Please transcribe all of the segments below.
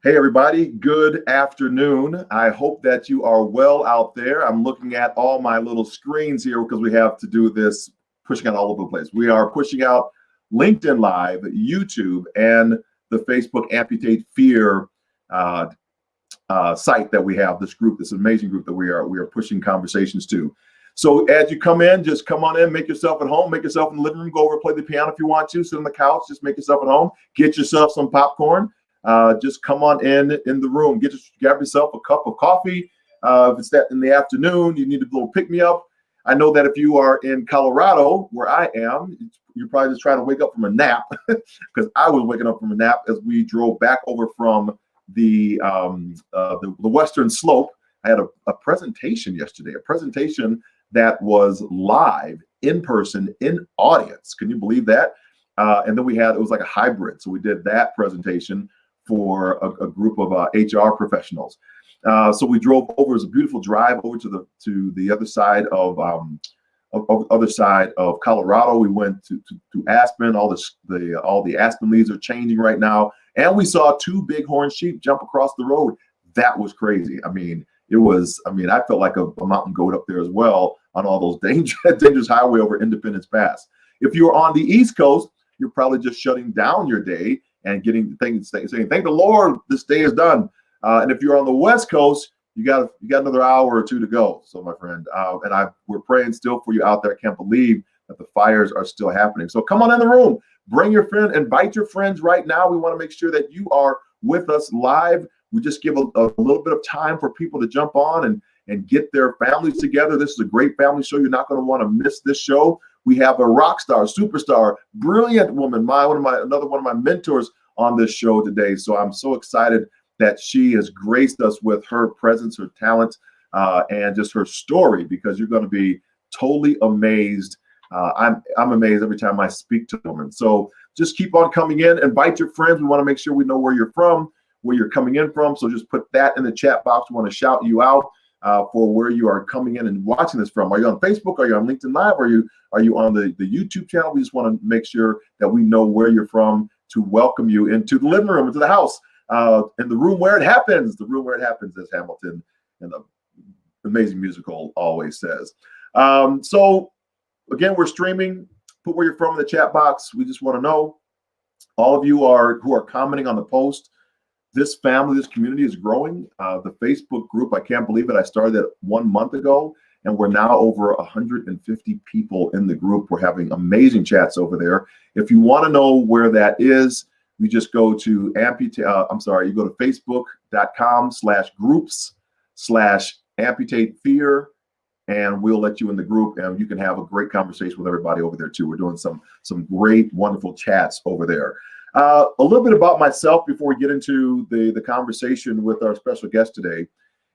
Hey everybody, good afternoon. I hope that you are well out there. I'm looking at all my little screens here because we have to do this pushing out all over the place. We are pushing out LinkedIn Live, YouTube, and the Facebook Amputate Fear site that we have, this group, this amazing group that we are pushing conversations to. So as you come in, just come on in, make yourself at home, make yourself in the living room, go over, play the piano if you want to, sit on the couch, just make yourself at home, get yourself some popcorn. Just come on in the room, grab yourself a cup of coffee. If it's that in the afternoon, you need a little pick me up. I know that if you are in Colorado, where I am, you're probably just trying to wake up from a nap because I was waking up from a nap as we drove back over from the Western Slope. I had a presentation yesterday, a presentation that was live, in person, in audience. Can you believe that? And then it was like a hybrid. So we did that presentation for a group of HR professionals. So we drove over. It was a beautiful drive over to the other side of Colorado. We went to Aspen. All the aspen leaves are changing right now, and we saw 2 bighorn sheep jump across the road. That was crazy. I mean, I felt like a mountain goat up there as well on all those dangerous highway over Independence Pass. If you're on the East Coast, you're probably just shutting down your day and getting things saying, "Thank the Lord, this day is done." And if you're on the West Coast, you got another hour or 2 to go. So, my friend, we're praying still for you out there. I can't believe that the fires are still happening. So come on in the room, bring your friend, invite your friends right now. We want to make sure that you are with us live. We just give a little bit of time for people to jump on and get their families together. This is a great family show. You're not going to want to miss this show. We have a rock star, superstar, brilliant woman, another one of my mentors on this show today. So I'm so excited that she has graced us with her presence, her talent, and just her story, because you're going to be totally amazed. I'm amazed every time I speak to a woman. So just keep on coming in, invite your friends. We want to make sure we know where you're from, where you're coming in from. So just put that in the chat box. We want to shout you out for where you are coming in and watching this from. Are you on Facebook? Are you on LinkedIn Live? Are you on the YouTube channel? We just want to make sure that we know where you're from to welcome you into the living room, into the house, in the room where it happens. The room where it happens, as Hamilton in the amazing musical always says. So again, we're streaming. Put where you're from in the chat box. We just want to know, all of you who are commenting on the post, this family, this community is growing. The Facebook group, I can't believe it. I started it 1 month ago, and we're now over 150 people in the group. We're having amazing chats over there. If you want to know where that is, you just go to you go to facebook.com/groups/amputate fear, and we'll let you in the group, and you can have a great conversation with everybody over there too. We're doing some great, wonderful chats over there. A little bit about myself before we get into the conversation with our special guest today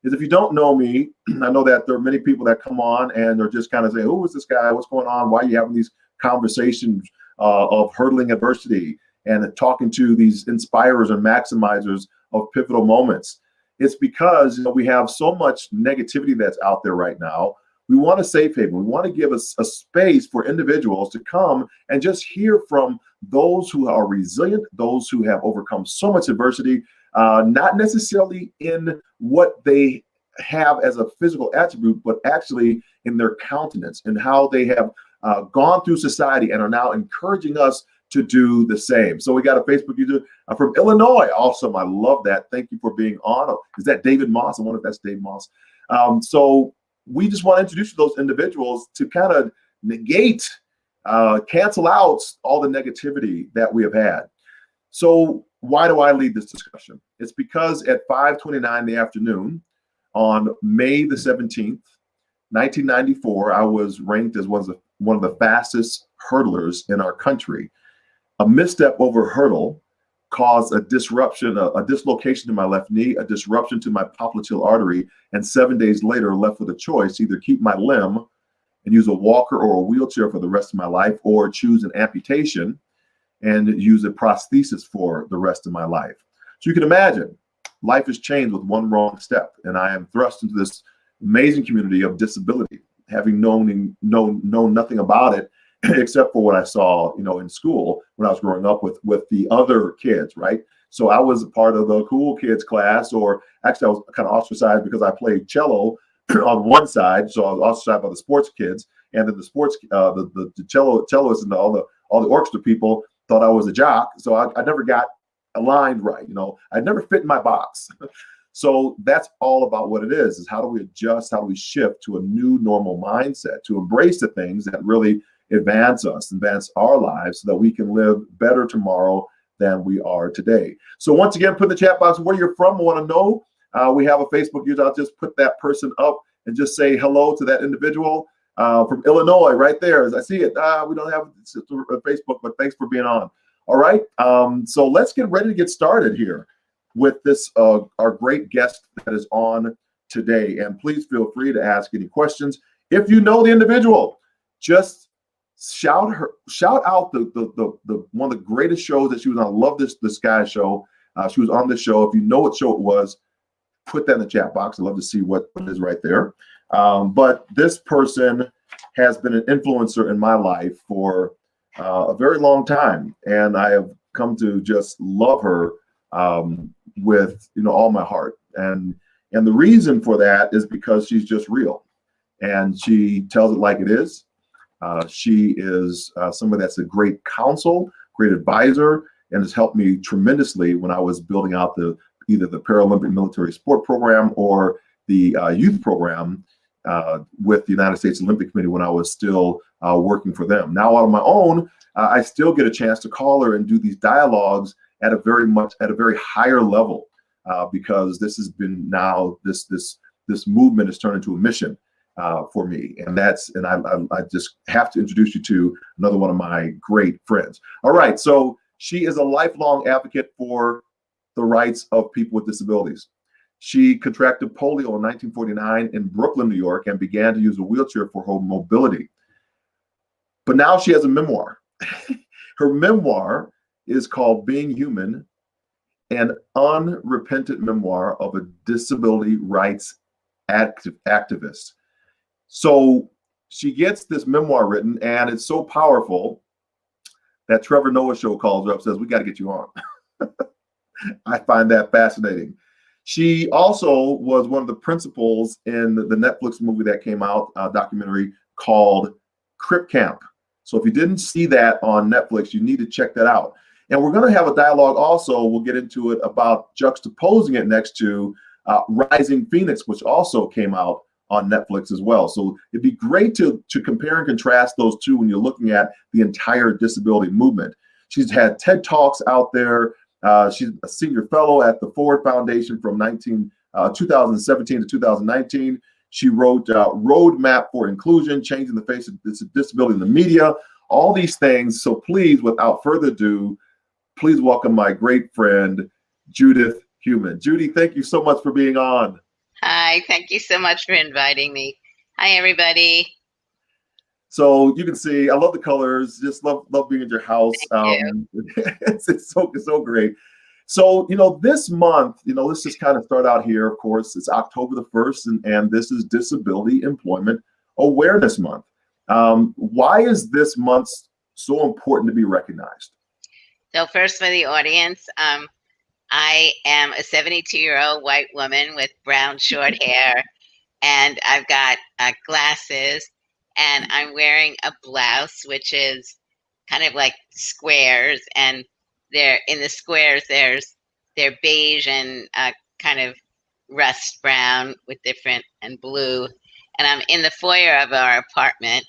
is, if you don't know me, I know that there are many people that come on and they're just kind of saying, who is this guy? What's going on? Why are you having these conversations of hurdling adversity and talking to these inspirers and maximizers of pivotal moments? It's because we have so much negativity that's out there right now. We want a safe haven. We want to give us a space for individuals to come and just hear from those who are resilient, those who have overcome so much adversity, not necessarily in what they have as a physical attribute, but actually in their countenance and how they have gone through society and are now encouraging us to do the same. So we got a Facebook user from Illinois. Awesome. I love that. Thank you for being on. Is that David Moss? I wonder if that's Dave Moss. So we just want to introduce those individuals to kind of negate, cancel out all the negativity that we have had. So why do I lead this discussion? It's because at 5:29 in the afternoon on May the 17th, 1994, I was ranked as one of the fastest hurdlers in our country. A misstep over hurdle caused a dislocation to my left knee, a disruption to my popliteal artery, and 7 days later left with a choice: either keep my limb and use a walker or a wheelchair for the rest of my life, or choose an amputation and use a prosthesis for the rest of my life. So you can imagine, life has changed with one wrong step, and I am thrust into this amazing community of disability, having known nothing about it except for what I saw, in school when I was growing up with the other kids, right? So I was a part of the cool kids class, or actually I was kind of ostracized because I played cello on one side. So I was ostracized by the sports kids, and then the sports, the celloists and all the orchestra people thought I was a jock. So I never got aligned right. I never fit in my box. So that's all about what it is how do we adjust, how do we shift to a new normal mindset, to embrace the things that really advance us, advance our lives so that we can live better tomorrow than we are today. So once again, put in the chat box where you're from. I want to know. We have a Facebook user. I'll just put that person up and just say hello to that individual from Illinois right there. As I see it, we don't have Facebook, but thanks for being on. All right. So let's get ready to get started here with this, our great guest that is on today. And please feel free to ask any questions. If you know the individual, just shout out the one of the greatest shows that she was on. I love this Sky show. She was on the show. If you know what show it was, put that in the chat box. I'd love to see what is right there. But this person has been an influencer in my life for a very long time, and I have come to just love her with all my heart. And the reason for that is because she's just real, and she tells it like it is. She is somebody that's a great counsel, great advisor, and has helped me tremendously when I was building out either the Paralympic military sport program or the youth program with the United States Olympic Committee when I was still working for them. Now out on my own, I still get a chance to call her and do these dialogues at a very higher level because this has been now this movement has turned into a mission for me, and I just have to introduce you to another one of my great friends. All right, so she is a lifelong advocate for the rights of people with disabilities. She contracted polio in 1949 in Brooklyn, New York, and began to use a wheelchair for her mobility. But now she has a memoir. Her memoir is called Being Human, an unrepentant memoir of a disability rights activist. So she gets this memoir written, and it's so powerful that Trevor Noah show calls her up and says, "We got to get you on." I find that fascinating. She also was one of the principals in the Netflix movie that came out, documentary called Crip Camp. So if you didn't see that on Netflix, you need to check that out. And we're going to have a dialogue also, we'll get into it, about juxtaposing it next to Rising Phoenix, which also came out on Netflix as well. So it'd be great to compare and contrast those two when you're looking at the entire disability movement. She's had TED Talks out there. She's a senior fellow at the Ford Foundation from 2017 to 2019. She wrote Roadmap for Inclusion, Changing the Face of Disability in the Media, all these things. So please, without further ado, please welcome my great friend, Judith Heumann. Judy, thank you so much for being on. Hi, thank you so much for inviting me. Hi, everybody. So you can see, I love the colors, just love being at your house. It's so great. So, this month, let's just kind of start out here. Of course, it's October the 1st, and this is Disability Employment Awareness Month. Why is this month so important to be recognized? So first, for the audience, I am a 72-year-old white woman with brown short hair, and I've got glasses, and I'm wearing a blouse, which is kind of like squares, and there in the squares they're beige and kind of rust brown with different and blue, and I'm in the foyer of our apartment.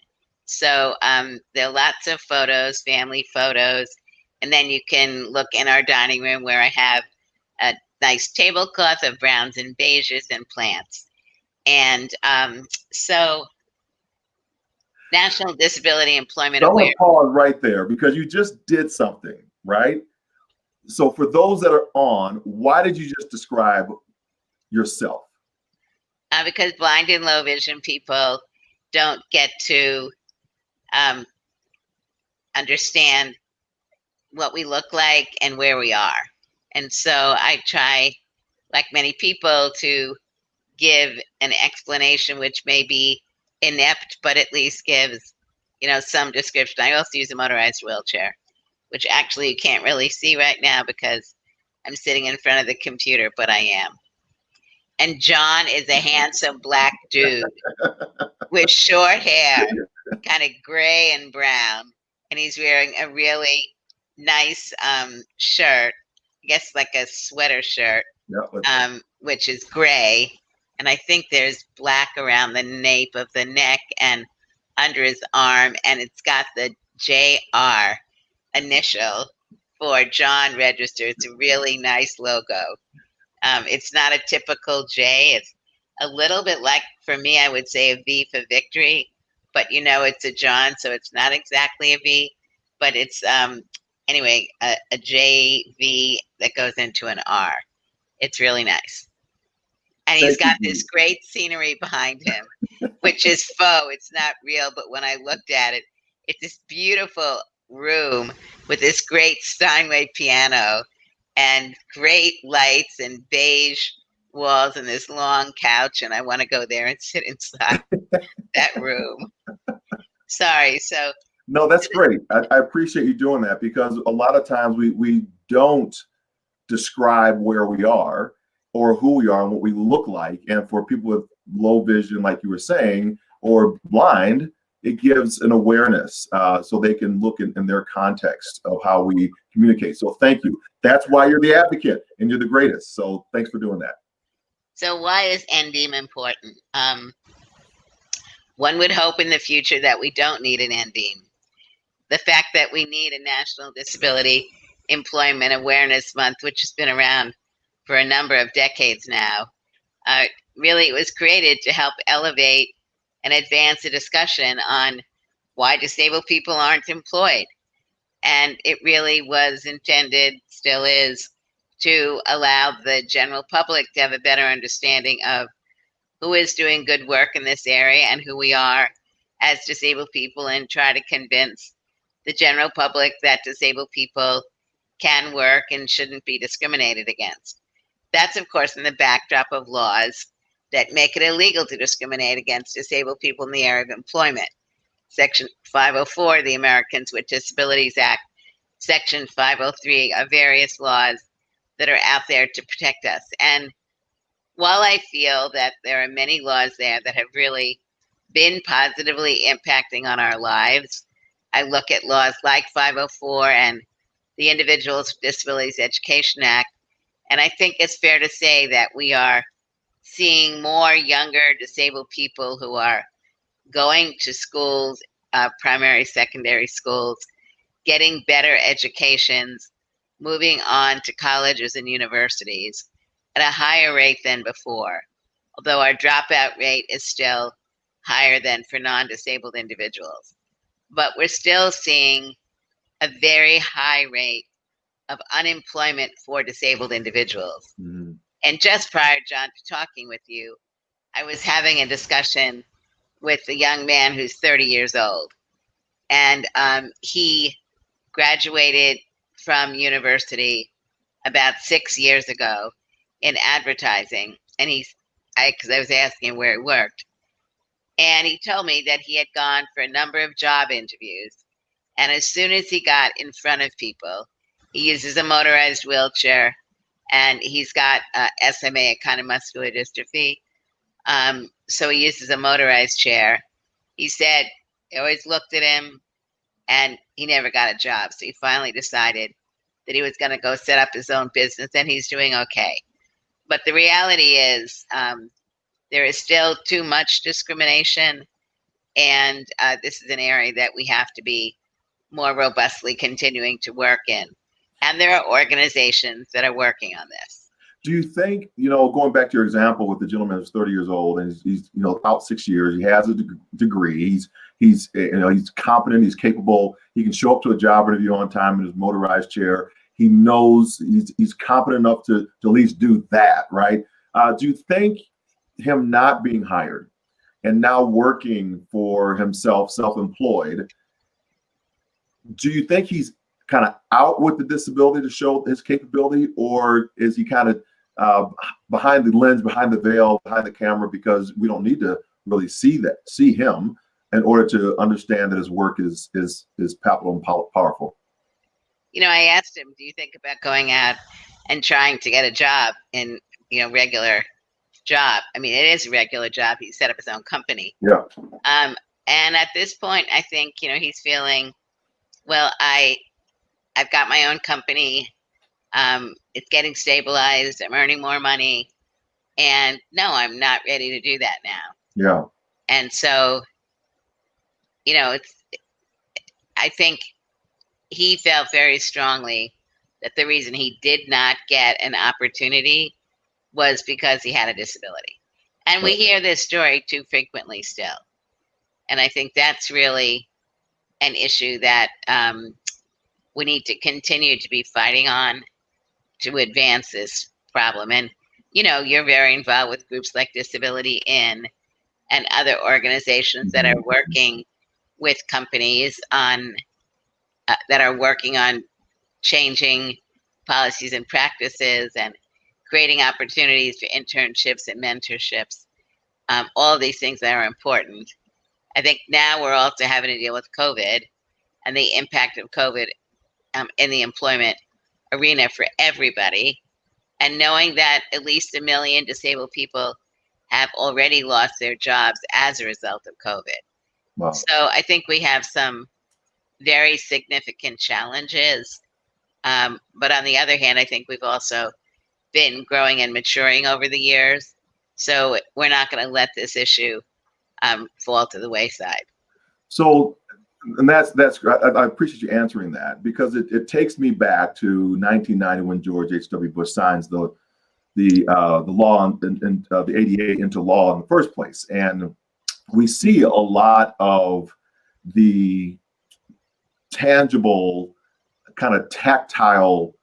So there are lots of photos, family photos, and then you can look in our dining room where I have a nice tablecloth of browns and beiges and plants. And so National Disability Employment Awareness. I want to pause right there because you just did something, right? So for those that are on, why did you just describe yourself? Because blind and low vision people don't get to understand what we look like and where we are. And so I try, like many people, to give an explanation which may be inept, but at least gives, some description. I also use a motorized wheelchair, which actually you can't really see right now because I'm sitting in front of the computer, but I am. And John is a handsome black dude with short hair, kind of gray and brown, and he's wearing a really nice shirt, I guess like a sweater shirt, which is gray, and I think there's black around the nape of the neck and under his arm, and it's got the JR initial for John Register. It's a really nice logo. It's not a typical J. It's a little bit like, for me, I would say a V for victory, but you know, it's a John, so it's not exactly a V, but it's, anyway, a JV that goes into an R. It's really nice. And he's got this great scenery behind him, which is faux. It's not real, but when I looked at it, it's this beautiful room with this great Steinway piano and great lights and beige walls and this long couch, and I want to go there and sit inside that room. Sorry. So no, that's great. I appreciate you doing that, because a lot of times we don't describe where we are or who we are and what we look like. And for people with low vision, like you were saying, or blind, it gives an awareness so they can look in their context of how we communicate. So thank you. That's why you're the advocate and you're the greatest. So thanks for doing that. So why is NDEEM important? One would hope in the future that we don't need an NDEEM. The fact that we need a National Disability Employment Awareness Month, which has been around for a number of decades now, really it was created to help elevate and advance a discussion on why disabled people aren't employed. And it really was intended, still is, to allow the general public to have a better understanding of who is doing good work in this area and who we are as disabled people, and try to convince the general public that disabled people can work and shouldn't be discriminated against. That's, of course, in the backdrop of laws that make it illegal to discriminate against disabled people in the area of employment. Section 504 of the Americans with Disabilities Act, Section 503 are various laws that are out there to protect us. And while I feel that there are many laws there that have really been positively impacting on our lives, I look at laws like 504 and the Individuals with Disabilities Education Act, and I think it's fair to say that we are seeing more younger disabled people who are going to schools, primary, secondary schools, getting better educations, moving on to colleges and universities at a higher rate than before, although our dropout rate is still higher than for non-disabled individuals. But we're still seeing a very high rate of unemployment for disabled individuals. Mm-hmm. And just prior, John, to talking with you, I was having a discussion with a young man who's 30 years old. And he graduated from university about 6 years ago in advertising. And because I was asking him where he worked. And he told me that he had gone for a number of job interviews. And as soon as he got in front of people, he uses a motorized wheelchair, and he's got SMA, a kind of muscular dystrophy. So he uses a motorized chair. He said, I always looked at him, and he never got a job. So he finally decided that he was going to go set up his own business, and he's doing okay. But the reality is there is still too much discrimination, and this is an area that we have to be more robustly continuing to work in. And there are organizations that are working on this. Do you think, going back to your example with the gentleman who's 30 years old and he's about 6 years, he has a degree, he's competent, he's capable, he can show up to a job interview on time in his motorized chair. He knows he's competent enough to at least do that, right? Do you think him not being hired and now working for himself, self-employed, do you think he's kind of out with the disability to show his capability, or is he kind of behind the lens, behind the veil, behind the camera, because we don't need to really see him in order to understand that his work is palpable and powerful? I asked him, do you think about going out and trying to get a job in, regular job. I mean, it is a regular job. He set up his own company. Yeah. And at this point, I think, he's feeling, well, I've got my own company. It's getting stabilized. I'm earning more money. And no, I'm not ready to do that now. Yeah. And so, I think he felt very strongly that the reason he did not get an opportunity was because he had a disability. And we hear this story too frequently still. And I think that's really an issue that we need to continue to be fighting on to advance this problem. And, you're very involved with groups like Disability In and other organizations that are working with companies on that are working on changing policies and practices and creating opportunities for internships and mentorships. All these things that are important. I think now we're also having to deal with COVID and the impact of COVID in the employment arena for everybody. And knowing that at least 1 million disabled people have already lost their jobs as a result of COVID. Wow. So I think we have some very significant challenges. But on the other hand, I think we've also been growing and maturing over the years. So we're not going to let this issue fall to the wayside. So, and that's I appreciate you answering that, because it takes me back to 1990 when George H.W. Bush signs the law and the ADA into law in the first place, and we see a lot of the tangible kind of tactile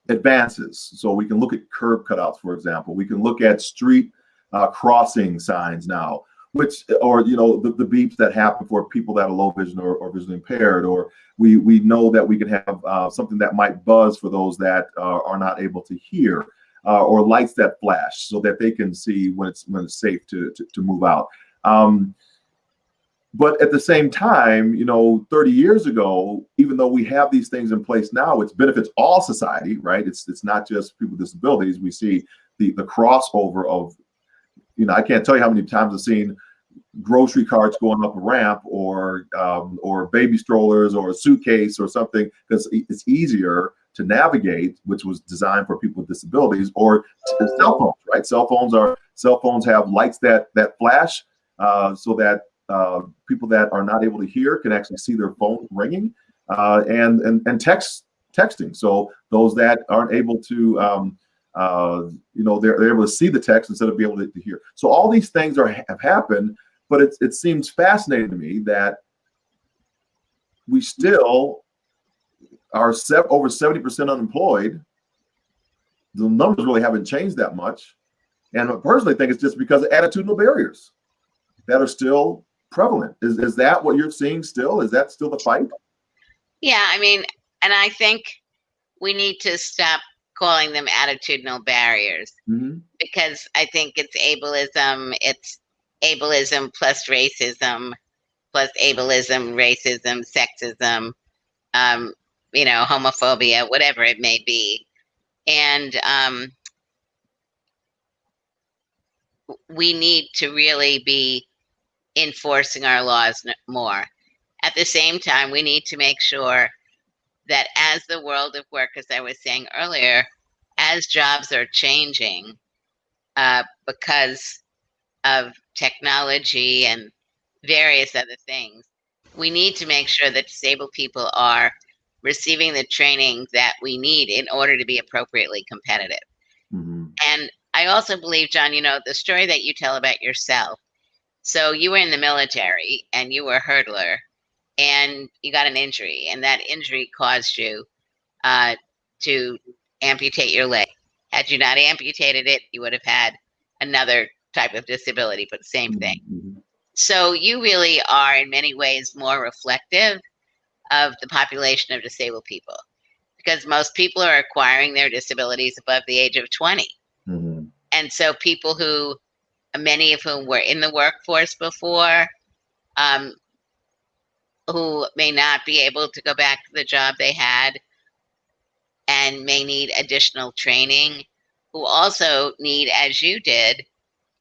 advances. So we can look at curb cutouts, for example. We can look at street crossing signs now, or the beeps that happen for people that are low vision or visually impaired, or we know that we can have something that might buzz for those that are not able to hear, or lights that flash so that they can see when it's safe to move out. But at the same time, 30 years ago, even though we have these things in place now, it benefits all society, right? It's not just people with disabilities. We see the crossover of, I can't tell you how many times I've seen grocery carts going up a ramp, or baby strollers, or a suitcase or something, because it's easier to navigate, which was designed for people with disabilities, or cell phones, right? Cell phones have lights that flash, so that people that are not able to hear can actually see their phone ringing, and texting. So those that aren't able to, they're able to see the text instead of being able to hear. So all these things have happened, but it seems fascinating to me that we still are over 70% unemployed. The numbers really haven't changed that much. And I personally think it's just because of attitudinal barriers that are still prevalent. Is that what you're seeing still? Is that still the fight? Yeah, I mean, and I think we need to stop calling them attitudinal barriers, because I think it's ableism plus racism, sexism, homophobia, whatever it may be. And we need to really be enforcing our laws more. At the same time, we need to make sure that as the world of work, as I was saying earlier, as jobs are changing because of technology and various other things, we need to make sure that disabled people are receiving the training that we need in order to be appropriately competitive. And I also believe, John, the story that you tell about yourself. So you were in the military and you were a hurdler and you got an injury, and that injury caused you to amputate your leg. Had you not amputated it, you would have had another type of disability, but same thing. So you really are in many ways more reflective of the population of disabled people, because most people are acquiring their disabilities above the age of 20. And so people who, many of whom were in the workforce before, who may not be able to go back to the job they had, and and may need additional training, who also need, as you did,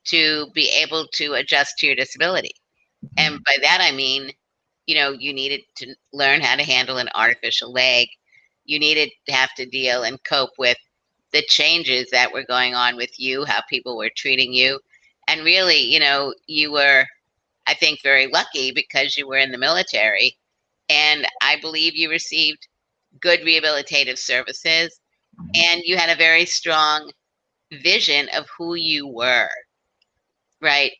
to be able to adjust to your disability. And by that, I mean, you needed to learn how to handle an artificial leg. You needed to have to deal and cope with the changes that were going on with you, how people were treating you. And really, you were, I think, very lucky because you were in the military. And I believe you received good rehabilitative services. And you had a very strong vision of who you were, right?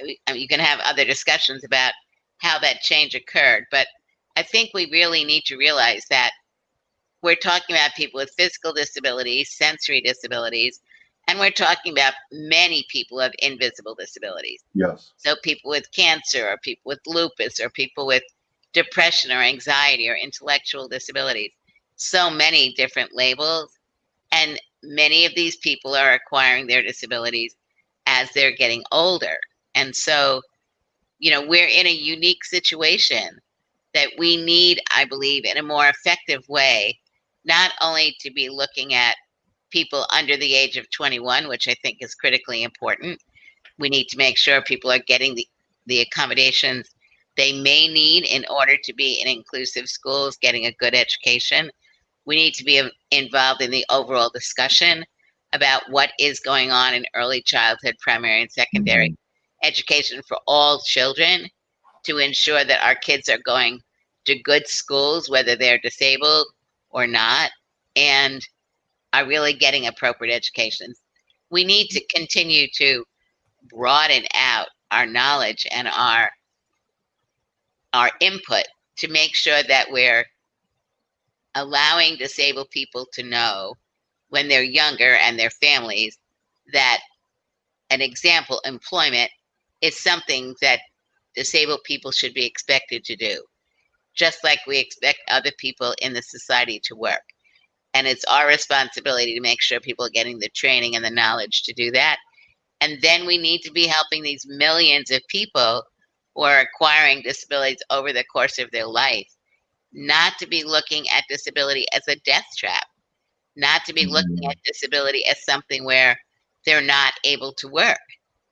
I mean, you can have other discussions about how that change occurred, but I think we really need to realize that we're talking about people with physical disabilities, sensory disabilities, and we're talking about many people who have invisible disabilities. Yes. So people with cancer, or people with lupus, or people with depression or anxiety or intellectual disabilities. So many different labels, and many of these people are acquiring their disabilities as they're getting older. And so, we're in a unique situation that we need, I believe, in a more effective way, not only to be looking at people under the age of 21, which I think is critically important. We need to make sure people are getting the accommodations they may need in order to be in inclusive schools, getting a good education. We need to be involved in the overall discussion about what is going on in early childhood, primary and secondary education for all children, to ensure that our kids are going to good schools, whether they're disabled or not, and are really getting appropriate education. We need to continue to broaden out our knowledge and our input to make sure that we're allowing disabled people to know when they're younger, and their families, that an example, employment, is something that disabled people should be expected to do, just like we expect other people in the society to work. And it's our responsibility to make sure people are getting the training and the knowledge to do that. And then we need to be helping these millions of people who are acquiring disabilities over the course of their life, not to be looking at disability as a death trap, not to be looking at disability as something where they're not able to work.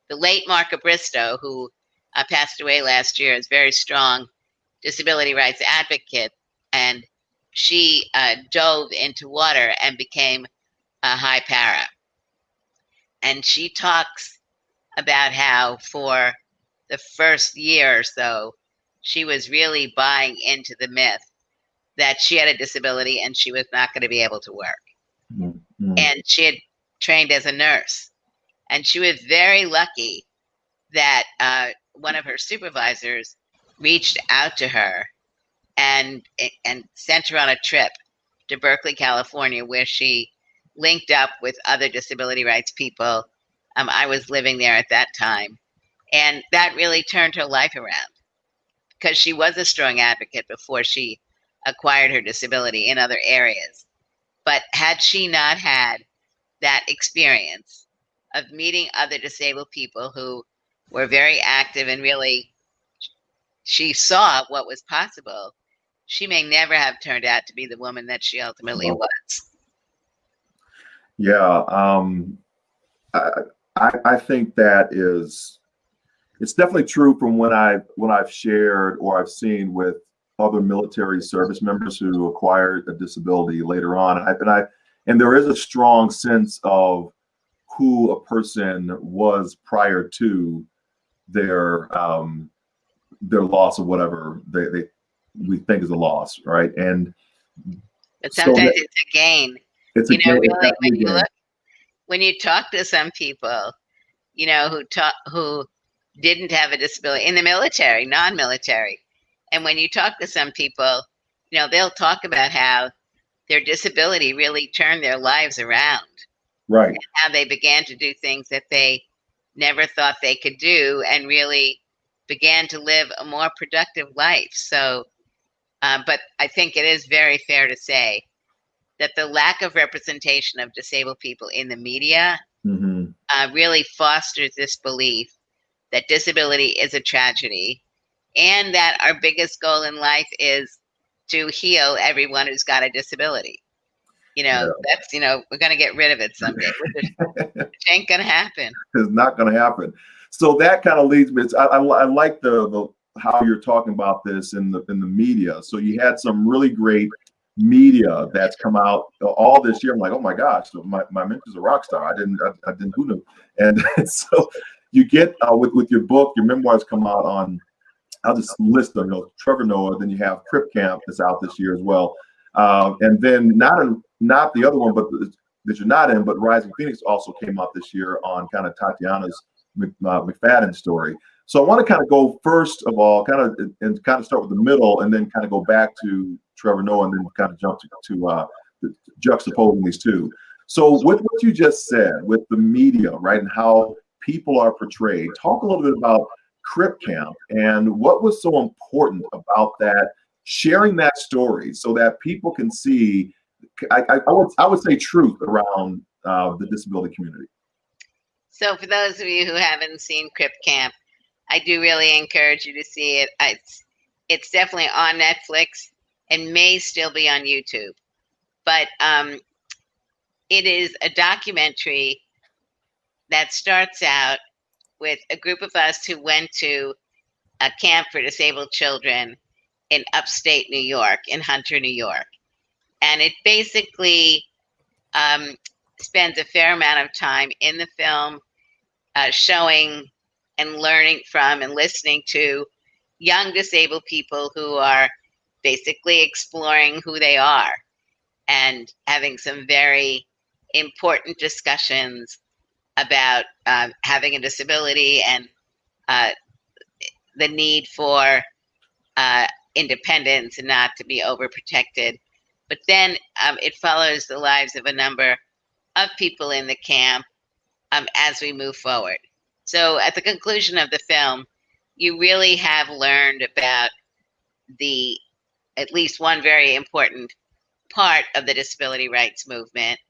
The late Marka Bristow, who passed away last year, is a very strong disability rights advocate, and she dove into water and became a high para. And she talks about how for the first year or so, she was really buying into the myth that she had a disability and she was not going to be able to work. And she had trained as a nurse. And she was very lucky that one of her supervisors reached out to her and sent her on a trip to Berkeley, California, where she linked up with other disability rights people. I was living there at that time. And that really turned her life around, because she was a strong advocate before she acquired her disability in other areas. But had she not had that experience of meeting other disabled people who were very active, and really she saw what was possible, she may never have turned out to be the woman that she ultimately was. Yeah, I think that it's definitely true from when I've shared or I've seen with other military service members who acquired a disability later on, and there is a strong sense of who a person was prior to their loss of whatever we think is a loss, right? And but sometimes it's a gain. It's a gain. Really, when you talk to some people, who didn't have a disability in the military, non-military, and when you talk to some people, they'll talk about how their disability really turned their lives around, right? And how they began to do things that they never thought they could do, and really began to live a more productive life. So, but I think it is very fair to say that the lack of representation of disabled people in the media really fosters this belief that disability is a tragedy, and that our biggest goal in life is to heal everyone who's got a disability. That's, we're going to get rid of it someday, which ain't going to happen. It's not going to happen. So that kind of leads me. I like the how you're talking about this in the media. So you had some really great media that's come out all this year. I'm like, oh my gosh, so my mentor's a rock star. I didn't who knew? And so you get with your book, your memoirs come out on. I'll just list them. Trevor Noah. Then you have Crip Camp that's out this year as well. And then not the other one, but that you're not in, but Rising Phoenix also came out this year on kind of Tatiana's McFadden story. So I want to kind of go first of all, kind of start with the middle, and then kind of go back to Trevor Noah, and then kind of jump to juxtaposing these two. So with what you just said, with the media, right, and how people are portrayed, talk a little bit about Crip Camp and what was so important about that, sharing that story so that people can see, I would say, truth around the disability community. So for those of you who haven't seen Crip Camp, I do really encourage you to see it. It's definitely on Netflix and may still be on YouTube. But it is a documentary that starts out with a group of us who went to a camp for disabled children in upstate New York, in Hunter, New York. And it basically spends a fair amount of time in the film showing and learning from and listening to young disabled people who are basically exploring who they are and having some very important discussions about having a disability and the need for independence and not to be overprotected. But then it follows the lives of a number of people in the camp as we move forward. So at the conclusion of the film, you really have learned about at least one very important part of the disability rights movement,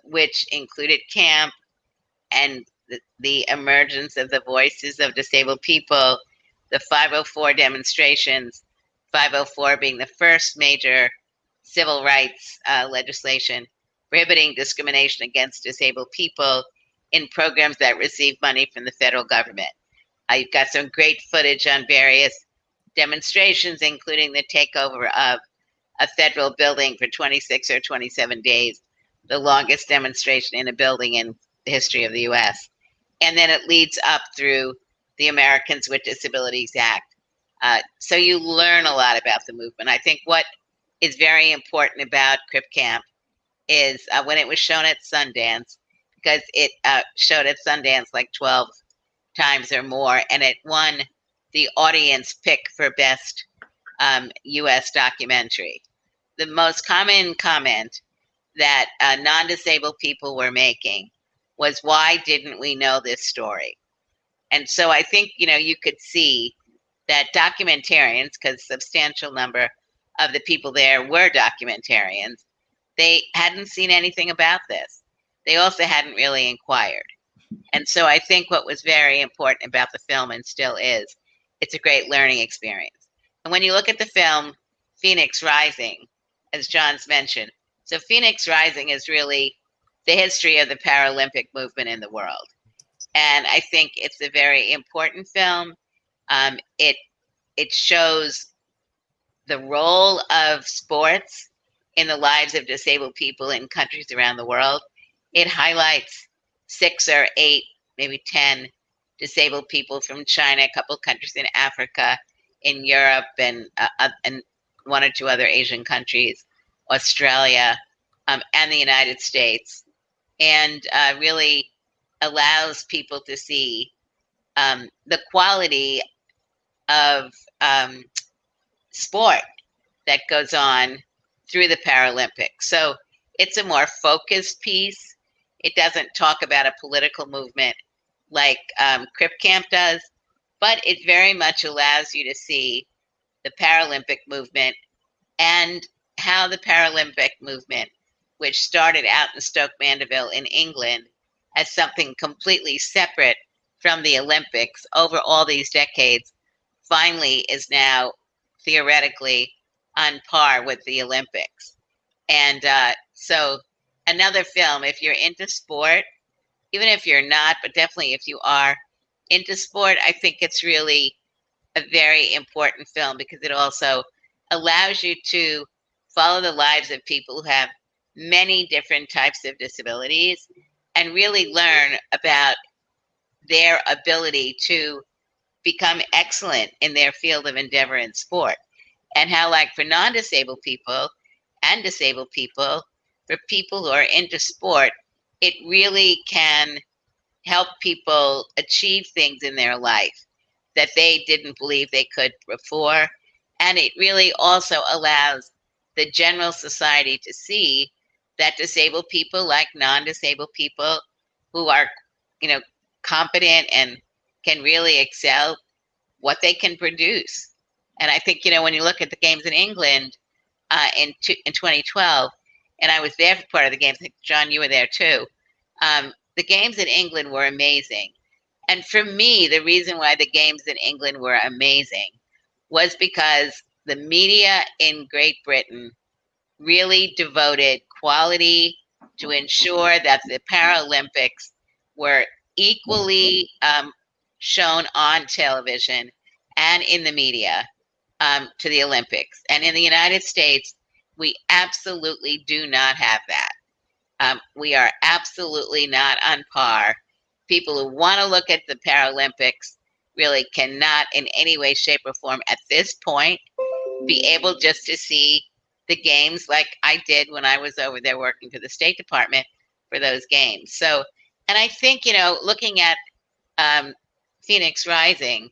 which included camp and the emergence of the voices of disabled people, the 504 demonstrations, 504 being the first major civil rights legislation prohibiting discrimination against disabled people in programs that receive money from the federal government. You've got some great footage on various demonstrations, including the takeover of a federal building for 26 or 27 days, the longest demonstration in a building in the history of the U.S. And then it leads up through the Americans with Disabilities Act. So you learn a lot about the movement. I think what is very important about Crip Camp is when it was shown at Sundance, because it showed at Sundance like 12 times or more, and it won the audience pick for best U.S. documentary. The most common comment that non-disabled people were making was, why didn't we know this story? And so I think, you could see that documentarians, because a substantial number of the people there were documentarians, they hadn't seen anything about this. They also hadn't really inquired. And so I think what was very important about the film, and still is, it's a great learning experience. And when you look at the film Phoenix Rising, as John's mentioned, so Phoenix Rising is really the history of the Paralympic movement in the world. And I think it's a very important film. It shows the role of sports in the lives of disabled people in countries around the world. It highlights 6 or 8, maybe 10 disabled people from China, a couple of countries in Africa, in Europe, and 1 or 2 other Asian countries, Australia, and the United States, and really allows people to see the quality of sport that goes on through the Paralympics. So it's a more focused piece. It doesn't talk about a political movement like Crip Camp does, but it very much allows you to see the Paralympic movement and how the Paralympic movement, which started out in Stoke Mandeville in England as something completely separate from the Olympics over all these decades, finally is now theoretically on par with the Olympics. And So another film, if you're into sport, even if you're not, but definitely if you are into sport, I think it's really a very important film because it also allows you to follow the lives of people who have many different types of disabilities and really learn about their ability to become excellent in their field of endeavor in sport. And how, like, for non-disabled people and disabled people, for people who are into sport, it really can help people achieve things in their life that they didn't believe they could before. And it really also allows the general society to see that disabled people, like non-disabled people who are, you know, competent and can really excel, what they can produce. And I think, when you look at the games in England in 2012, and I was there for part of the games, I think, John, you were there too. The games in England were amazing. And for me, the reason why the games in England were amazing was because the media in Great Britain really devoted quality to ensure that the Paralympics were equally shown on television and in the media to the Olympics. And in the United States, we absolutely do not have that. We are absolutely not on par. People who want to look at the Paralympics really cannot in any way, shape, or form at this point be able just to see the games like I did when I was over there working for the State Department for those games. So, and I think, looking at Phoenix Rising,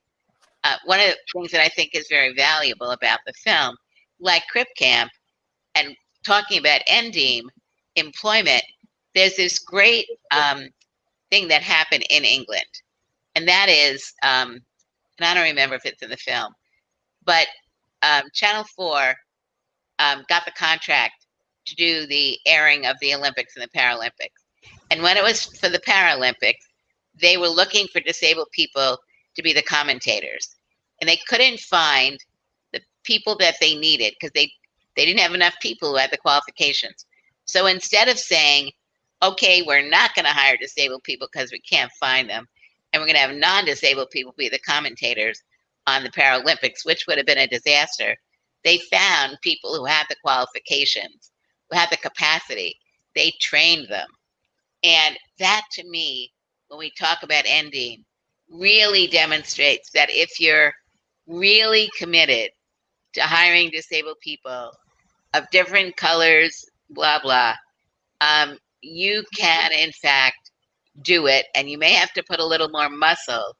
one of the things that I think is very valuable about the film, like Crip Camp and talking about ending employment, there's this great thing that happened in England. And that is, and I don't remember if it's in the film, but Channel 4 got the contract to do the airing of the Olympics and the Paralympics. And when it was for the Paralympics, they were looking for disabled people to be the commentators. And they couldn't find the people that they needed because they didn't have enough people who had the qualifications. So instead of saying, okay, we're not going to hire disabled people because we can't find them, and we're going to have non-disabled people be the commentators on the Paralympics, which would have been a disaster, they found people who had the qualifications, who had the capacity. They trained them. And that, to me, when we talk about ending, really demonstrates that if you're really committed to hiring disabled people of different colors, blah, blah, you can, in fact, do it. And you may have to put a little more muscle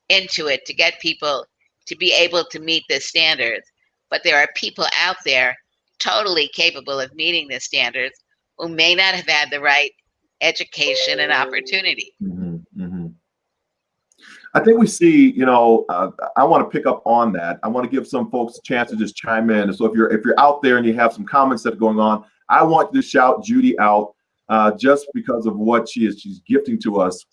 into it to get people to be able to meet the standards. But there are people out there totally capable of meeting the standards who may not have had the right education and opportunity. Mm-hmm, mm-hmm. I think we see, I want to pick up on that. I want to give some folks a chance to just chime in. And so if you're out there and you have some comments that are going on, I want you to shout Judy out just because of what she's gifting to us.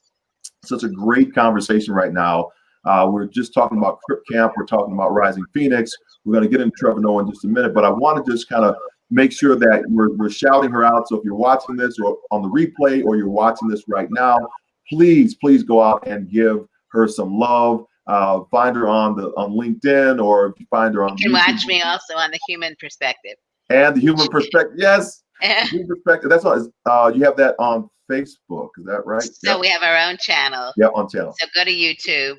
Such a great conversation right now. We're just talking about Crip Camp. We're talking about Rising Phoenix. We're going to get into Trevor Noah in just a minute, but I want to just kind of make sure that we're shouting her out. So if you're watching this or on the replay or you're watching this right now, please go out and give her some love. Find her on LinkedIn, or if you find her on You can YouTube. watch me also on The Human Perspective. And The Human Perspective, yes. Human Perspective. That's all. You have that on Facebook, is that right? So yep. We have our own channel. Yeah, on channel. So go to YouTube.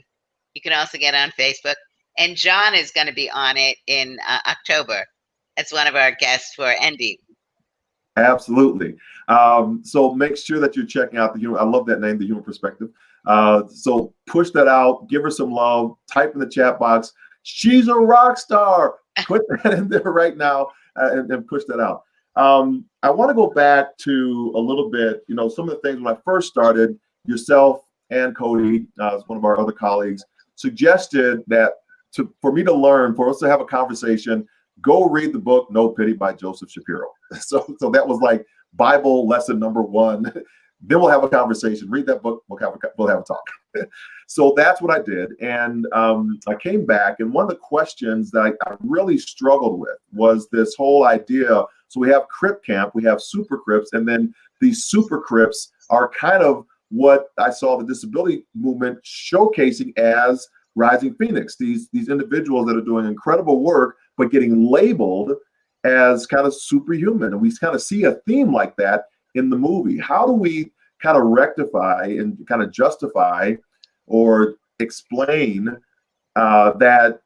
You can also get on Facebook. And John is going to be on it in October as one of our guests for Ending. Absolutely. So make sure that you're checking out I love that name, The Human Perspective. So push that out, give her some love, type in the chat box, she's a rock star. Put that in there right now and push that out. I want to go back to a little bit, some of the things when I first started, yourself and Cody, as one of our other colleagues, suggested that for me to learn, for us to have a conversation, go read the book No Pity by Joseph Shapiro. So that was like Bible lesson number 1. Then we'll have a conversation. Read that book. We'll have a talk. So that's what I did. And I came back, and one of the questions that I really struggled with was this whole idea So we have Crip Camp, we have Super Crips, and then these Super Crips are kind of what I saw the disability movement showcasing as Rising Phoenix. These individuals that are doing incredible work, but getting labeled as kind of superhuman. And we kind of see a theme like that in the movie. How do we kind of rectify and kind of justify or explain that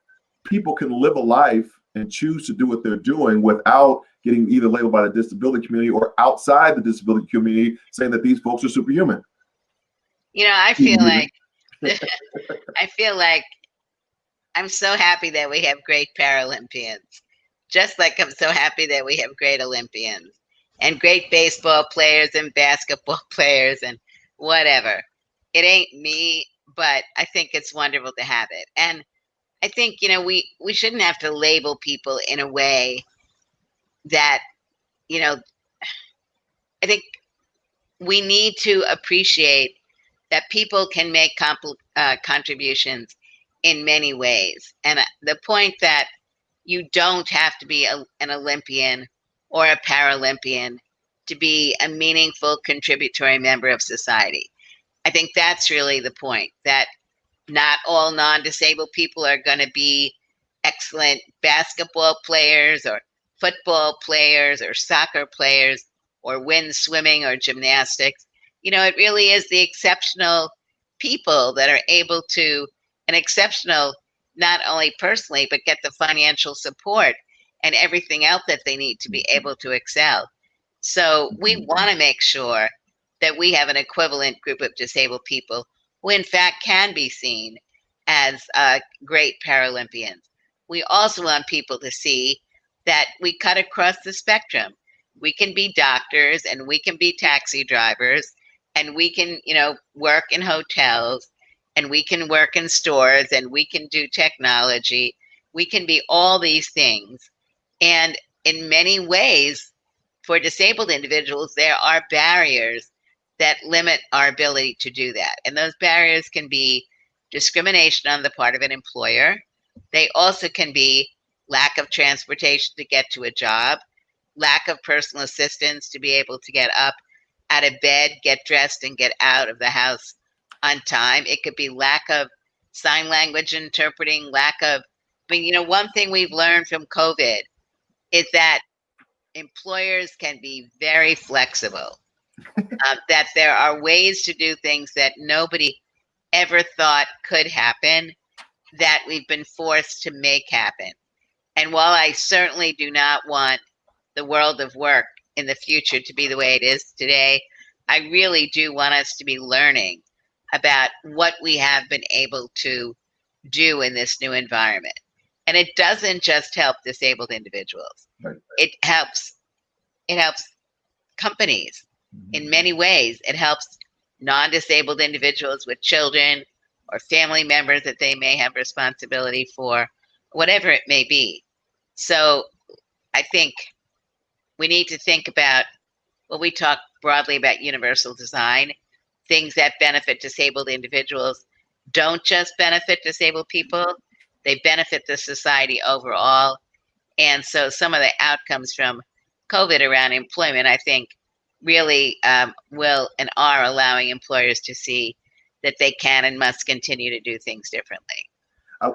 people can live a life and choose to do what they're doing without getting either labeled by the disability community or outside the disability community saying that these folks are superhuman? You know, I feel like I feel like I'm so happy that we have great Paralympians, just like I'm so happy that we have great Olympians and great baseball players and basketball players and whatever. It ain't me, but I think it's wonderful to have it. And I think, you know, we shouldn't have to label people in a way that, you know, I think we need to appreciate that people can make contributions in many ways. And the point that you don't have to be an Olympian or a Paralympian to be a meaningful contributory member of society. I think that's really the point, that not all non-disabled people are going to be excellent basketball players or football players or soccer players or win swimming or gymnastics. You know, it really is the exceptional people that are able to, and exceptional not only personally, but get the financial support and everything else that they need to be able to excel. So we want to make sure that we have an equivalent group of disabled people who in fact can be seen as great Paralympians. We also want people to see that we cut across the spectrum. We can be doctors and we can be taxi drivers and we can, you know, work in hotels and we can work in stores and we can do technology. We can be all these things. And in many ways, for disabled individuals, there are barriers that limit our ability to do that. And those barriers can be discrimination on the part of an employer. They also can be lack of transportation to get to a job, lack of personal assistance to be able to get up out of bed, get dressed, and get out of the house on time. It could be lack of sign language interpreting, lack of, I mean, you know, one thing we've learned from COVID is that employers can be very flexible, that there are ways to do things that nobody ever thought could happen, that we've been forced to make happen. And while I certainly do not want the world of work in the future to be the way it is today, I really do want us to be learning about what we have been able to do in this new environment. And it doesn't just help disabled individuals. Right. It helps companies in many ways. It helps non-disabled individuals with children or family members that they may have responsibility for, whatever it may be. So I think we need to think about, well, we talk broadly about universal design. Things that benefit disabled individuals don't just benefit disabled people, they benefit the society overall. And so some of the outcomes from COVID around employment, I think, really will and are allowing employers to see that they can and must continue to do things differently.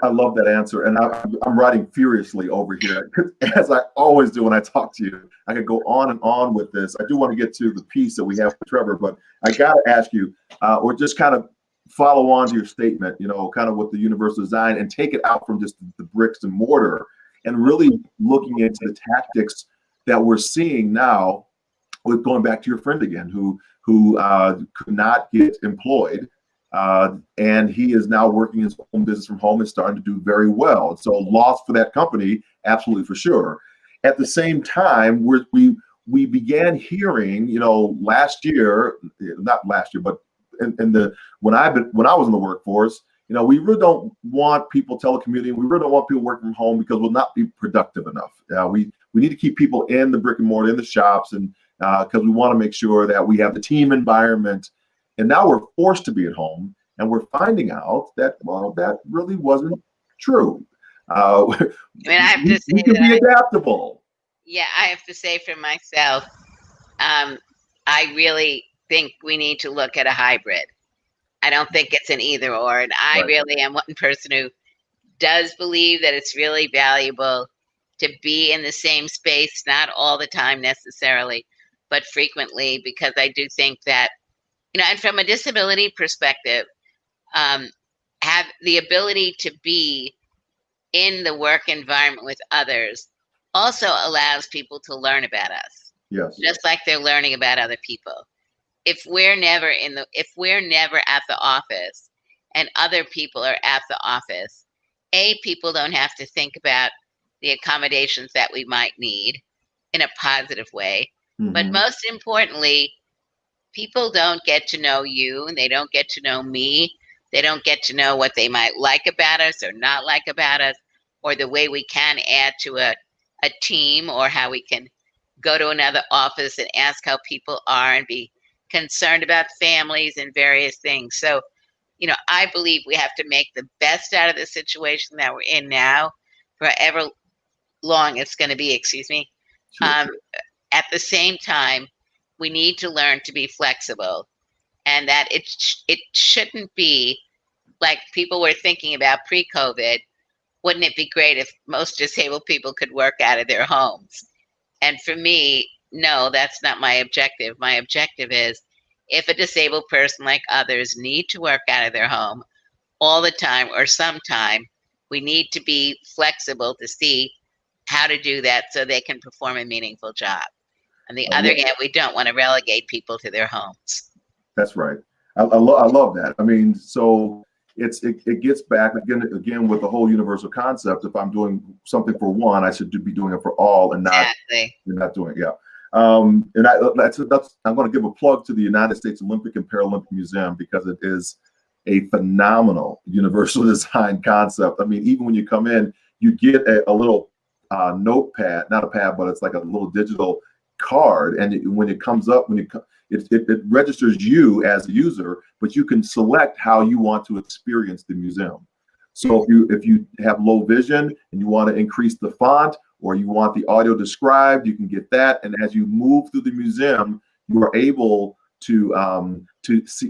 I love that answer. And I'm writing furiously over here, as I always do when I talk to you. I could go on and on with this. I do want to get to the piece that we have with Trevor, but I got to ask you, or just kind of follow on to your statement, you know, kind of with the universal design and take it out from just the bricks and mortar and really looking into the tactics that we're seeing now with going back to your friend again, who could not get employed. And he is now working his own business from home and starting to do very well. So loss for that company, absolutely for sure. At the same time, we began hearing, you know, last year, not last year, but when I was in the workforce, you know, we really don't want people telecommuting. We really don't want people working from home because we'll not be productive enough. We need to keep people in the brick and mortar, in the shops, and because we want to make sure that we have the team environment. And now we're forced to be at home, and we're finding out that, well, that really wasn't true. I mean, I have to say we can be adaptable. Yeah, I have to say for myself, I really think we need to look at a hybrid. I don't think it's an either or. And I Right. really am one person who does believe that it's really valuable to be in the same space, not all the time necessarily, but frequently, because I do think that, and from a disability perspective, um, have the ability to be in the work environment with others also allows people to learn about us, Yes. just like they're learning about other people. If we're never at the office and other people are at the office, people don't have to think about the accommodations that we might need in a positive way. But Hmm. most importantly, people don't get to know you and they don't get to know me. They don't get to know what they might like about us or not like about us, or the way we can add to a team, or how we can go to another office and ask how people are and be concerned about families and various things. So, I believe we have to make the best out of the situation that we're in now, for however long it's going to be, excuse me. Sure. Um, at the same time, we need to learn to be flexible, and that it shouldn't be like people were thinking about pre-COVID. Wouldn't it be great if most disabled people could work out of their homes? And for me, no, that's not my objective. My objective is, if a disabled person like others need to work out of their home all the time or sometime, we need to be flexible to see how to do that so they can perform a meaningful job. On the other hand, we don't want to relegate people to their homes. That's right. I love that. I mean, so it gets back again with the whole universal concept. If I'm doing something for one, I should be doing it for all, and not Exactly. you're not doing it. Yeah. And that's I'm going to give a plug to the United States Olympic and Paralympic Museum, because it is a phenomenal universal design concept. I mean, even when you come in, you get a little notepad, not a pad, but it's like a little digital card, and when it comes up, it registers you as a user, but you can select how you want to experience the museum. So if you have low vision and you want to increase the font, or you want the audio described, you can get that. And as you move through the museum, you are able to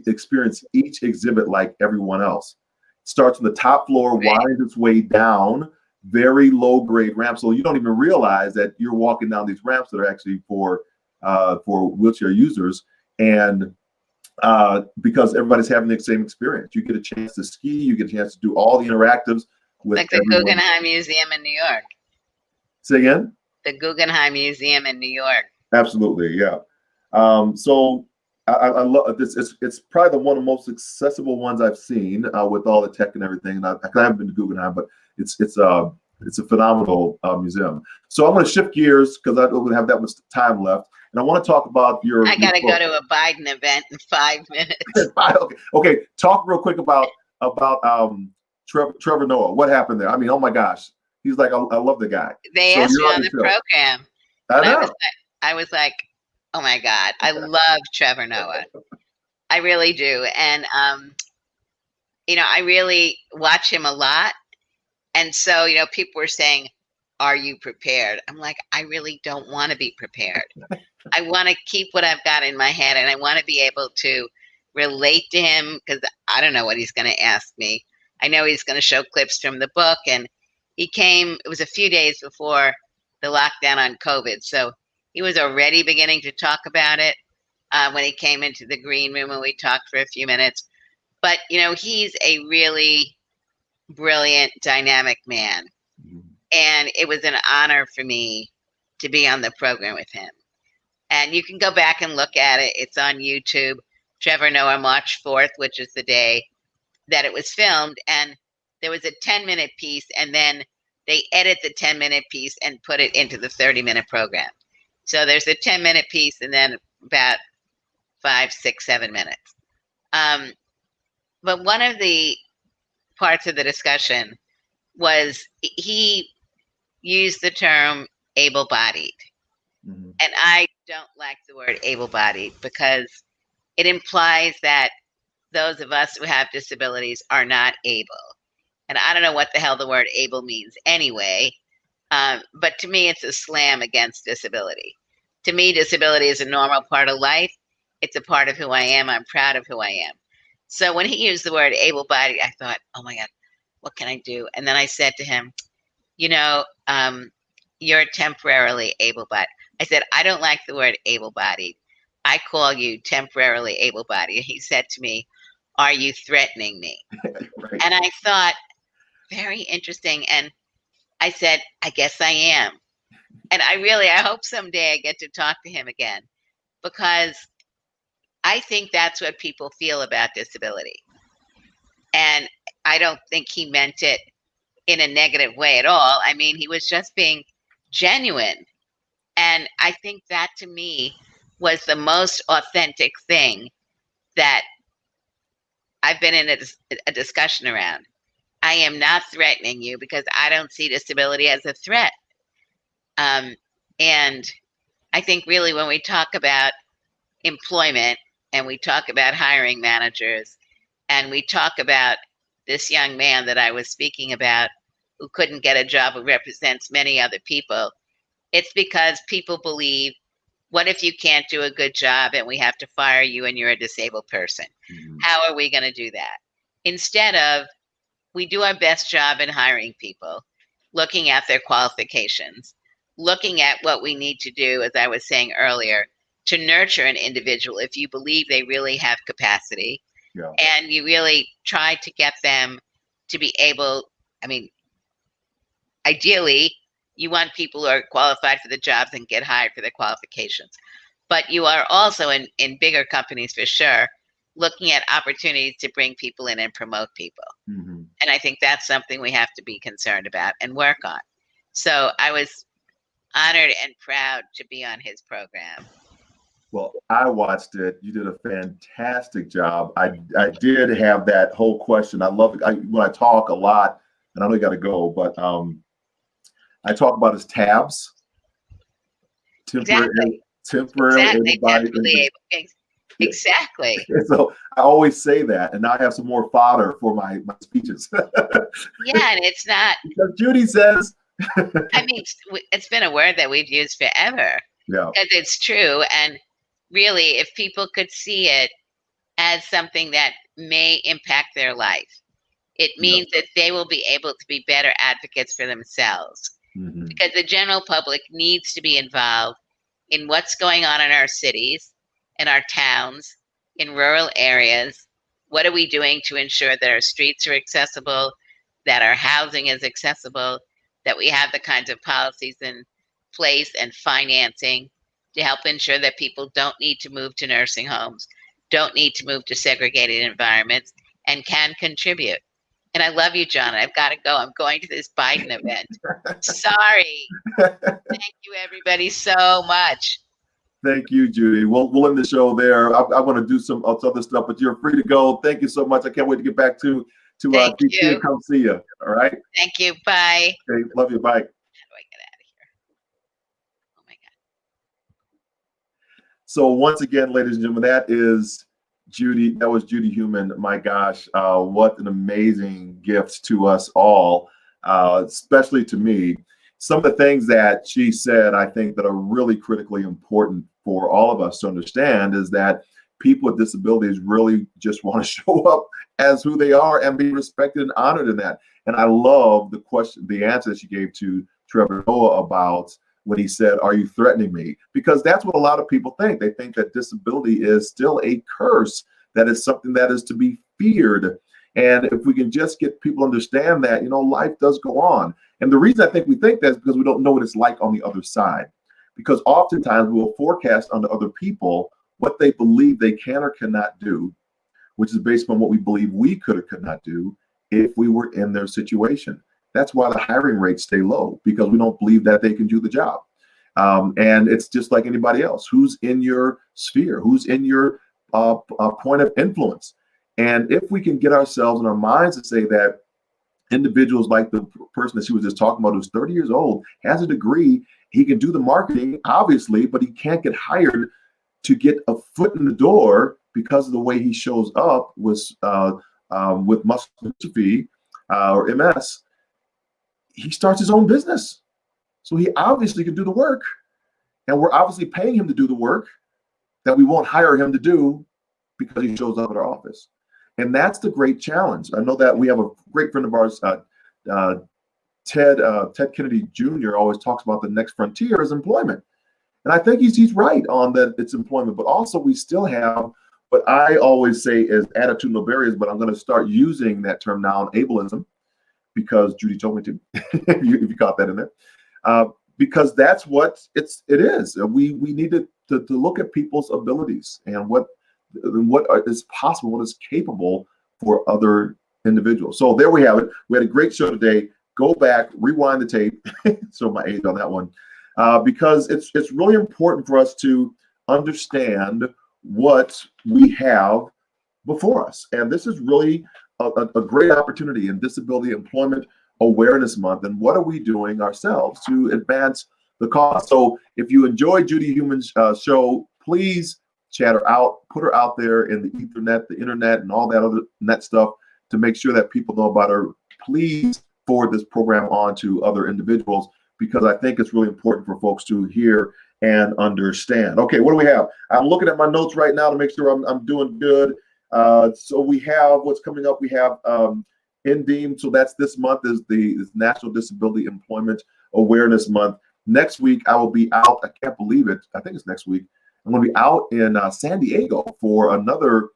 experience each exhibit like everyone else. It starts on the top floor, winds its way down, very low grade ramps, so you don't even realize that you're walking down these ramps that are actually for wheelchair users. And because everybody's having the same experience, you get a chance to ski, you get a chance to do all the interactives with like the everyone. Guggenheim Museum in New York. Say again? The Guggenheim Museum in New York. Absolutely, yeah. So I love this. It's probably one of the most accessible ones I've seen, with all the tech and everything. And I haven't been to Guggenheim, but it's a phenomenal museum. So I'm going to shift gears because I don't have that much time left, and I want to talk about I got to go to a Biden event in 5 minutes. Okay. Talk real quick about Trevor Noah. What happened there? I mean, oh my gosh, he's like, I love the guy. They asked me on the program. I know. I was like, oh my God, I love Trevor Noah. I really do. And, I really watch him a lot. And so, people were saying, are you prepared? I'm like, I really don't want to be prepared. I want to keep what I've got in my head, and I want to be able to relate to him, because I don't know what he's going to ask me. I know he's going to show clips from the book, and it was a few days before the lockdown on COVID. So he was already beginning to talk about it when he came into the green room, and we talked for a few minutes. But, he's a really brilliant, dynamic man. And it was an honor for me to be on the program with him. And you can go back and look at it. It's on YouTube. Trevor Noah, March 4th, which is the day that it was filmed. And there was a 10-minute piece, and then they edit the 10-minute piece and put it into the 30-minute program. So there's a 10-minute piece, and then about 5, 6, 7 minutes. But one of the parts of the discussion was he used the term able-bodied. Mm-hmm. And I don't like the word able-bodied, because it implies that those of us who have disabilities are not able. And I don't know what the hell the word able means anyway. But to me, it's a slam against disability. To me, disability is a normal part of life. It's a part of who I am. I'm proud of who I am. So when he used the word able-bodied, I thought, oh my God, what can I do? And then I said to him, you know, you're temporarily able-bodied. I said, I don't like the word able-bodied. I call you temporarily able-bodied. And he said to me, are you threatening me? Right. And I thought, very interesting. And I said, I guess I am. And I hope someday I get to talk to him again, because I think that's what people feel about disability. And I don't think he meant it in a negative way at all. I mean, he was just being genuine. And I think that to me was the most authentic thing that I've been in a discussion around. I am not threatening you because I don't see disability as a threat. And I think really when we talk about employment and we talk about hiring managers and we talk about this young man that I was speaking about who couldn't get a job, who represents many other people, it's because people believe, what if you can't do a good job and we have to fire you and you're a disabled person? Mhm. How are we going to do that? Instead of, we do our best job in hiring people, looking at their qualifications, looking at what we need to do, as I was saying earlier, to nurture an individual if you believe they really have capacity. Yeah. And you really try to get them to be able, I mean, ideally, you want people who are qualified for the jobs and get hired for their qualifications. But you are also, in bigger companies for sure, looking at opportunities to bring people in and promote people. Mm-hmm. And I think that's something we have to be concerned about and work on. So I was honored and proud to be on his program. Well, I watched it. You did a fantastic job. I did have that whole question. I love it. When I talk a lot, and I know you got to go, but I talk about his tabs. Temporary, Exactly. able-bodied. Exactly. So I always say that, and now I have some more fodder for my speeches. Yeah, and it's not. Because Judy says. I mean, it's been a word that we've used forever. Yeah. Because it's true. And really, if people could see it as something that may impact their life, it means that they will be able to be better advocates for themselves. Mm-hmm. Because the general public needs to be involved in what's going on in our cities, in our towns, in rural areas. What are we doing to ensure that our streets are accessible, that our housing is accessible, that we have the kinds of policies in place and financing to help ensure that people don't need to move to nursing homes, don't need to move to segregated environments, and can contribute. And I love you, John. I've got to go. I'm going to this Biden event. Sorry. Thank you, everybody, so much. Thank you, Judy. We'll end the show there. I want to do some other stuff, but you're free to go. Thank you so much. I can't wait to get back to Thank DC you. and come see you. All right. Thank you. Bye. Okay. Love you. Bye. How do I get out of here? Oh my God. So once again, ladies and gentlemen, that was Judy Heumann. My gosh, what an amazing gift to us all, especially to me. Some of the things that she said, I think, that are really critically important for all of us to understand is that people with disabilities really just want to show up as who they are and be respected and honored in that. And I love the answer that she gave to Trevor Noah about when he said, "Are you threatening me?" Because that's what a lot of people think. They think that disability is still a curse, that is something that is to be feared. And if we can just get people to understand that, life does go on. And the reason I think we think that is because we don't know what it's like on the other side. Because oftentimes we will forecast onto other people what they believe they can or cannot do, which is based on what we believe we could or could not do if we were in their situation. That's why the hiring rates stay low, because we don't believe that they can do the job. And it's just like anybody else. Who's in your sphere? Who's in your point of influence? And if we can get ourselves in our minds to say that individuals like the person that she was just talking about, who's 30 years old, has a degree, he can do the marketing, obviously, but he can't get hired to get a foot in the door because of the way he shows up with muscular dystrophy or MS. He starts his own business. So he obviously can do the work. And we're obviously paying him to do the work that we won't hire him to do because he shows up at our office. And that's the great challenge. I know that we have a great friend of ours, Ted Kennedy Jr. always talks about the next frontier is employment. And I think he's right on that it's employment, but also we still have what I always say is attitudinal barriers, but I'm going to start using that term now, ableism, because Judy told me to, if you got that in there, because that's what it is. We need to look at people's abilities and what is possible, what is capable for other individuals. So there we have it. We had a great show today. Go back, rewind the tape. So my age on that one, because it's really important for us to understand what we have before us. And this is really a great opportunity in Disability Employment Awareness Month. And what are we doing ourselves to advance the cause? So if you enjoy Judy Heumann's show, please chat her out, put her out there in the Ethernet, the internet, and all that other net stuff to make sure that people know about her. Please forward this program on to other individuals, because I think it's really important for folks to hear and understand. Okay, what do we have? I'm looking at my notes right now to make sure I'm doing good. So we have what's coming up. We have NDEEM. So that's this month is National Disability Employment Awareness Month. Next week, I will be out. I can't believe it. I think it's next week. I'm going to be out in San Diego for another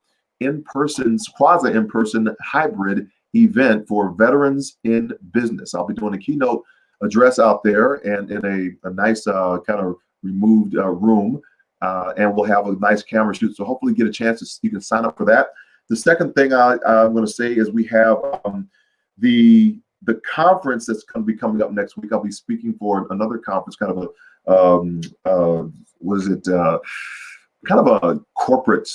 quasi in-person hybrid event for veterans in business. I'll be doing a keynote address out there and in a nice kind of removed room, and we'll have a nice camera shoot. So hopefully get a chance you can sign up for that. The second thing I'm going to say is we have the conference that's going to be coming up next week. I'll be speaking for another conference, kind of kind of a corporate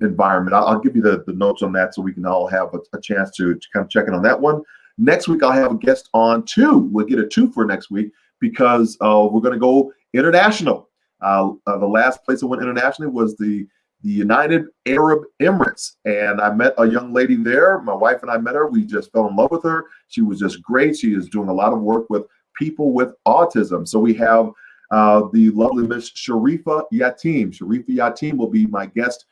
environment. I'll give you the notes on that so we can all have a chance to kind of check in on that one. Next week, I'll have a guest on two. We'll get a two for next week because we're going to go international. The last place I went internationally was the United Arab Emirates. And I met a young lady there. My wife and I met her. We just fell in love with her. She was just great. She is doing a lot of work with people with autism. So we have the lovely Miss Sharifa Yatim. Sharifa Yatim will be my guest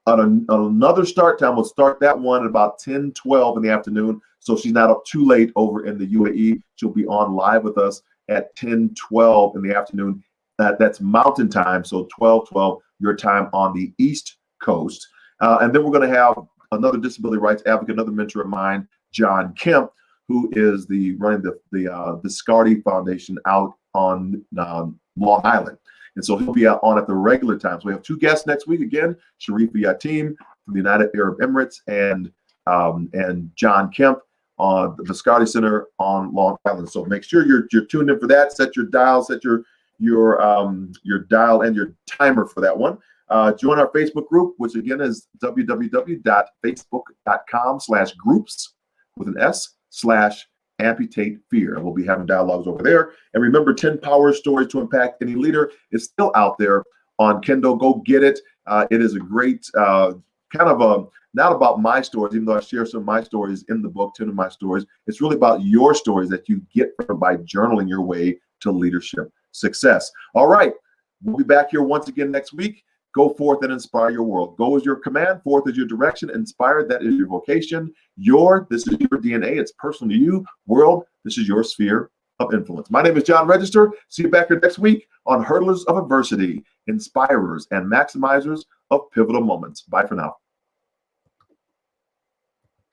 at another start time. We'll start that one at about 10:12 in the afternoon. So she's not up too late over in the UAE. She'll be on live with us at 10:12 in the afternoon. That's Mountain Time, so 12:12 your time on the East Coast. And then we're going to have another disability rights advocate, another mentor of mine, John Kemp, who is running the Discardi Foundation out on Long Island. And so he'll be on at the regular time. So we have two guests next week again, Sharifa Yatim from the United Arab Emirates and John Kemp on the Discardi Center on Long Island. So make sure you're tuned in for that. Set your dial, set your dial and your timer for that one. Join our Facebook group, which again is www.facebook.com/groups with an S/amputate fear. And we'll be having dialogues over there. And remember, 10 Power Stories to Impact Any Leader is still out there on Kindle. Go get it. It is a great kind of not about my stories, even though I share some of my stories in the book, 10 of my stories. It's really about your stories that you get by journaling your way to leadership success. All right. We'll be back here once again next week. Go forth and inspire your world. Go is your command. Forth is your direction. Inspire, that is your vocation. This is your DNA. It's personal to you. World, this is your sphere of influence. My name is John Register. See you back here next week on Hurdlers of Adversity, Inspirers and Maximizers of Pivotal Moments. Bye for now.